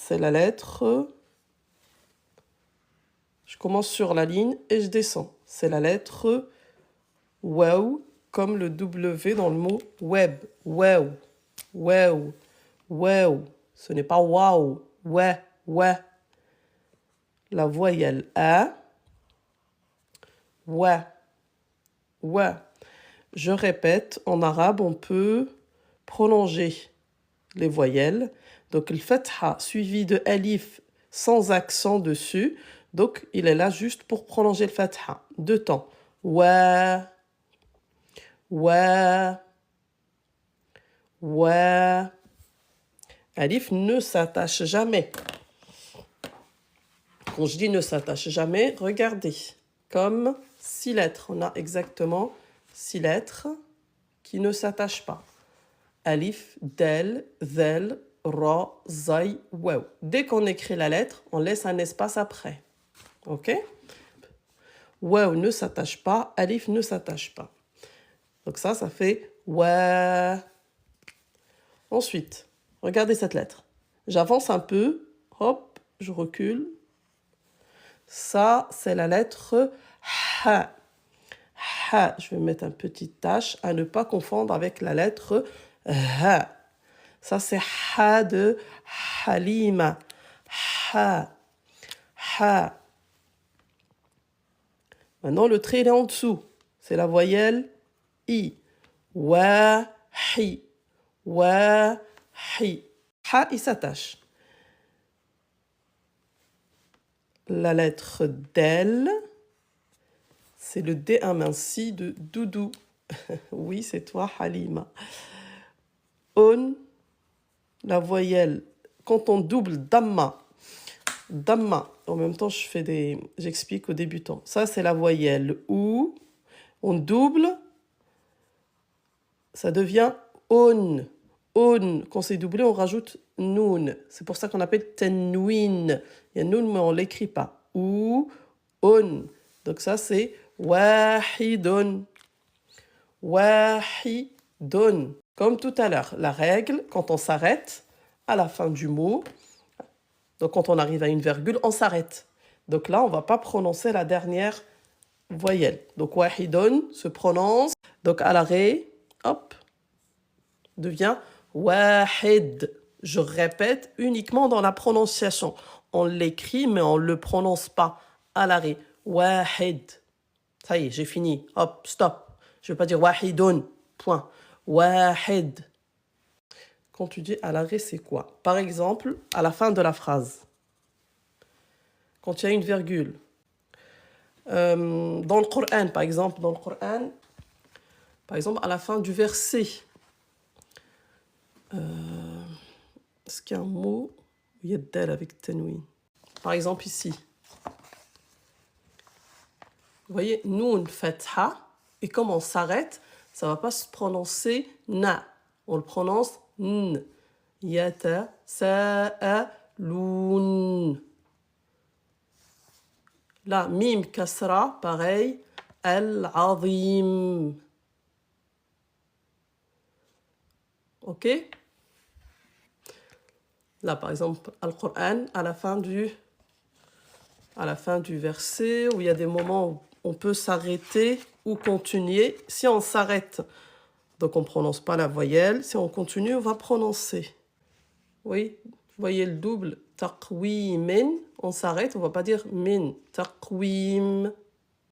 c'est la lettre... Je commence sur la ligne et je descends. C'est la lettre waouh, comme le W dans le mot web. Waouh, waouh, waouh. Ce n'est pas waouh, ouais, ouais. La voyelle A, ouais, ouais. Je répète, en arabe, on peut prolonger les voyelles. Donc, le fatha suivi de alif sans accent dessus. Donc, il est là juste pour prolonger le fatha. Deux temps. Ouais, ouais, ouais. Alif ne s'attache jamais. Quand je dis ne s'attache jamais, regardez. Comme 6 lettres. On a exactement 6 lettres qui ne s'attachent pas. Alif, del, zel, ra, zay, waw. Dès qu'on écrit la lettre, on laisse un espace après. Ok? Waw ne s'attache pas, alif ne s'attache pas. Donc ça fait wa. Ensuite, regardez cette lettre. J'avance un peu, hop, je recule. Ça, c'est la lettre ha. Ha, je vais mettre un petit tache à ne pas confondre avec la lettre ha. Ça, c'est ha de Halima. Ha. Ha. Maintenant, le trait, il est en dessous. C'est la voyelle I. Wahi. Wahi. Ha, il s'attache. La lettre del, c'est le D aminci de Doudou. Oui, c'est toi, Halima. On, la voyelle, quand on double damma, damma, en même temps, j'explique aux débutants. Ça, c'est la voyelle ou, on double, ça devient on. On, quand c'est doublé, on rajoute noun. C'est pour ça qu'on appelle tenwin. Il y a noun, mais on ne l'écrit pas. Ou, on. Donc ça, c'est wahidun. Wahidun. Comme tout à l'heure, la règle, quand on s'arrête à la fin du mot, donc quand on arrive à une virgule, on s'arrête. Donc là, on ne va pas prononcer la dernière voyelle. Donc wahidun se prononce. Donc à l'arrêt, hop, devient wahid. Je répète uniquement dans la prononciation. On l'écrit, mais on ne le prononce pas à l'arrêt. Wahid. Ça y est, j'ai fini. Hop, stop. Je ne vais pas dire wahidun. Point. Wahid. Quand tu dis à l'arrêt, c'est quoi? Par exemple, à la fin de la phrase. Quand il y a une virgule. Dans le Coran, par exemple, à la fin du verset. Est-ce qu'il y a un mot où il y a del avec tanwin? Par exemple, ici. Vous voyez, noun fatha. Et comme on s'arrête, ça ne va pas se prononcer na. On le prononce n. Yata, sa'a, loun. Là, mim kasra, pareil. Al-azim. Ok? Là, par exemple, Al-Qur'an, à la fin du verset, où il y a des moments où on peut s'arrêter ou continuer. Si on s'arrête, donc on ne prononce pas la voyelle. Si on continue, on va prononcer. Oui, vous voyez le double. Taqwimin, on s'arrête, on ne va pas dire min. Taqwim.